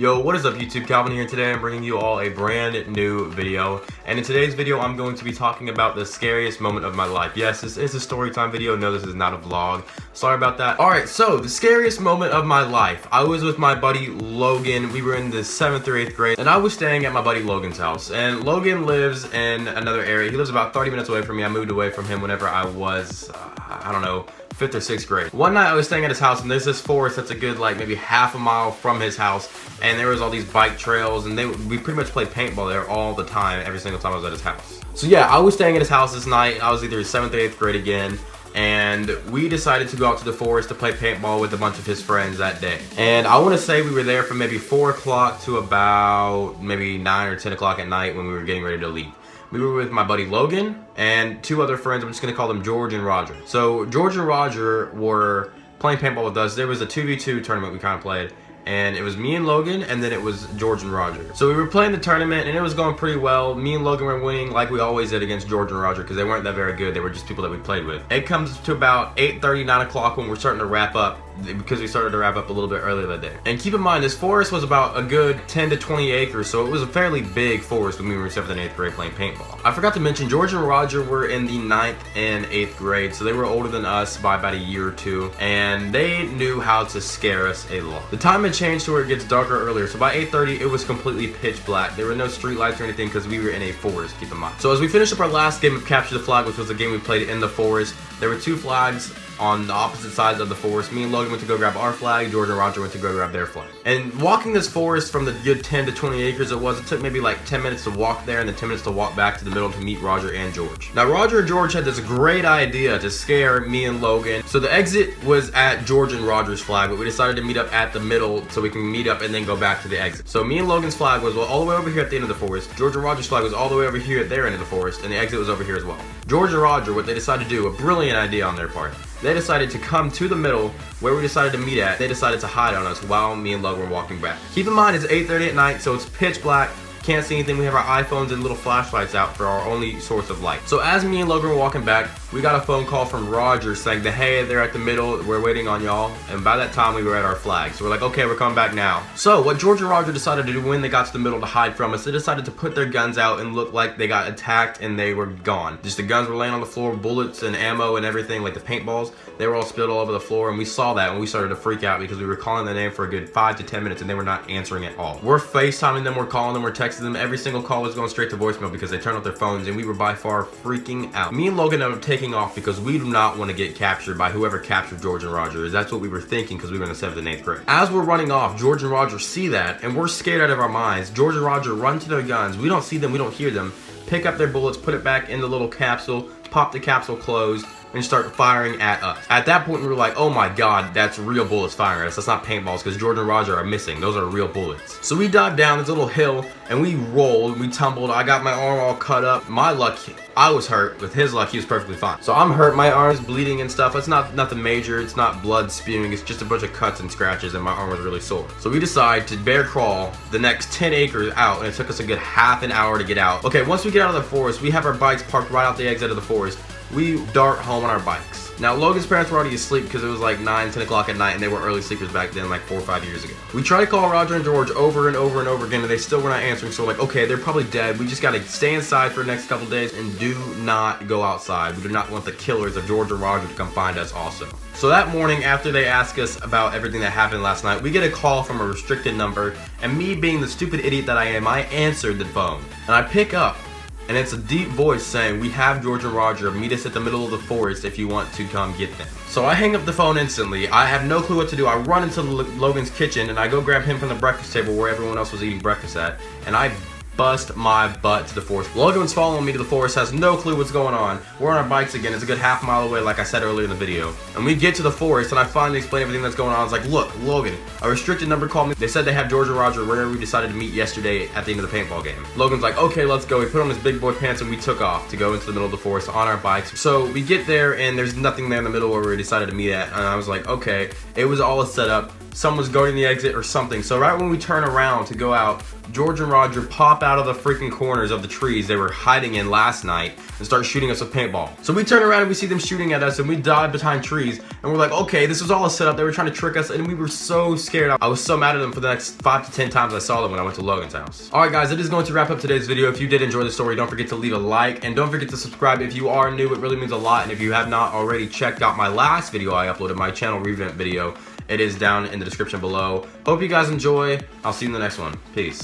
Yo, what is up YouTube? Calvin here, and today I'm bringing you all a brand new video. And in today's video, I'm going to be talking about the scariest moment of my life. Yes, this is a story time video. No, this is not a vlog. Sorry about that. Alright, so the scariest moment of my life. I was with my buddy Logan. We were in the 7th or 8th grade, and I was staying at my buddy Logan's house. And Logan lives in another area. He lives about 30 minutes away from me. I moved away from him whenever I was, I don't know, 5th or 6th grade. One night I was staying at his house, and there's this forest that's a good like maybe half a mile from his house, and there was all these bike trails, and we pretty much played paintball there all the time, every single time I was at his house. So yeah, I was staying at his house this night. I was either 7th or 8th grade again, and we decided to go out to the forest to play paintball with a bunch of his friends that day. And I want to say we were there from maybe 4 o'clock to about maybe 9 or 10 o'clock at night when we were getting ready to leave. We were with my buddy Logan and 2 other friends. I'm just going to call them George and Roger. So George and Roger were playing paintball with us. There was a 2v2 tournament we kind of played. And it was me and Logan, and then it was George and Roger. So we were playing the tournament, and it was going pretty well. Me and Logan were winning like we always did against George and Roger because they weren't that very good. They were just people that we played with. It comes to about 8:30, 9 o'clock when we're starting to wrap up, because we started to wrap up a little bit earlier that day. And keep in mind, this forest was about a good 10 to 20 acres, so it was a fairly big forest when we were in 7th and 8th grade playing paintball. I forgot to mention, George and Roger were in the 9th and 8th grade, so they were older than us by about a year or two, and they knew how to scare us a lot. The time had changed to where it gets darker earlier, so by 8:30 it was completely pitch black. There were no street lights or anything because we were in a forest, keep in mind. So as we finished up our last game of Capture the Flag, which was a game we played in the forest, there were 2 flags on the opposite sides of the forest. Me and Logan went to go grab our flag, George and Roger went to go grab their flag. And walking this forest from the good 10 to 20 acres it took maybe like 10 minutes to walk there and then 10 minutes to walk back to the middle to meet Roger and George. Now Roger and George had this great idea to scare me and Logan. So the exit was at George and Roger's flag, but we decided to meet up at the middle so we can meet up and then go back to the exit. So me and Logan's flag was all the way over here at the end of the forest. George and Roger's flag was all the way over here at their end of the forest, and the exit was over here as well. George and Roger, what they decided to do, a brilliant idea on their part, they decided to come to the middle where we decided to meet at. They decided to hide on us while me and Logan were walking back. Keep in mind, it's 8:30 at night, so it's pitch black. Can't see anything. We have our iPhones and little flashlights out for our only source of light. So as me and Logan were walking back, we got a phone call from Roger saying that, hey, they're at the middle, we're waiting on y'all. And by that time we were at our flag. So we're like, okay, we're coming back now. So what George and Roger decided to do when they got to the middle to hide from us, they decided to put their guns out and look like they got attacked and they were gone. Just the guns were laying on the floor, bullets and ammo and everything, like the paintballs, they were all spilled all over the floor, and we saw that and we started to freak out because we were calling their name for a good 5 to 10 minutes and they were not answering at all. We're FaceTiming them, we're calling them, we're texting them. Every single call was going straight to voicemail because they turned off their phones, and we were by far freaking out. Me and Logan ended up taking off because we do not want to get captured by whoever captured George and Roger. That's what we were thinking because we were in the 7th and 8th grade. As we're running off, George and Roger see that, and we're scared out of our minds. George and Roger run to their guns. We don't see them, we don't hear them. Pick up their bullets, put it back in the little capsule, pop the capsule closed, and start firing at us. At that point, we were like, oh my god, that's real bullets firing at us. That's not paintballs, because George and Roger are missing. Those are real bullets. So we dived down this little hill, and we rolled, we tumbled. I got my arm all cut up. My luck, I was hurt. With his luck, he was perfectly fine. So I'm hurt, my arm's bleeding and stuff. It's not nothing major, it's not blood spewing, it's just a bunch of cuts and scratches, and my arm was really sore. So we decided to bear crawl the next 10 acres out, and it took us a good half an hour to get out. Okay, once we get out of the forest, we have our bikes parked right out the exit of the forest. We dart home on our bikes. Now, Logan's parents were already asleep because it was like 9, 10 o'clock at night, and they were early sleepers back then, like 4 or 5 years ago. We tried to call Roger and George over and over and over again, and they still were not answering, so we're like, okay, they're probably dead. We just gotta stay inside for the next couple days and do not go outside. We do not want the killers of George and Roger to come find us also. So that morning, after they ask us about everything that happened last night, we get a call from a restricted number, and me being the stupid idiot that I am, I answered the phone. And I pick up, and it's a deep voice saying, we have George and Roger, meet us at the middle of the forest if you want to come get them. So I hang up the phone instantly. I have no clue what to do. I run into Logan's kitchen and I go grab him from the breakfast table where everyone else was eating breakfast at, and I bust my butt to the forest. Logan was following me to the forest, has no clue what's going on. We're on our bikes again. It's a good half mile away, like I said earlier in the video. And we get to the forest, and I finally explain everything that's going on. I was like, look, Logan, a restricted number called me. They said they have George and Roger where we decided to meet yesterday at the end of the paintball game. Logan's like, okay, let's go. He put on his big boy pants, and we took off to go into the middle of the forest on our bikes. So we get there, and there's nothing there in the middle where we decided to meet at. And I was like, okay, it was all a setup. someone's guarding the exit or something. So right when we turn around to go out, George and Roger pop out of the freaking corners of the trees they were hiding in last night and start shooting us with paintball. So we turn around and we see them shooting at us, and we dive behind trees, and we're like, okay, this was all a setup. They were trying to trick us, and we were so scared. I was so mad at them for the next 5 to 10 times I saw them when I went to Logan's house. Alright guys, it is going to wrap up today's video. If you did enjoy the story, don't forget to leave a like, and don't forget to subscribe if you are new. It really means a lot. And if you have not already checked out my last video I uploaded, my channel revamp video, it is down in the description below. Hope you guys enjoy. I'll see you in the next one. Peace.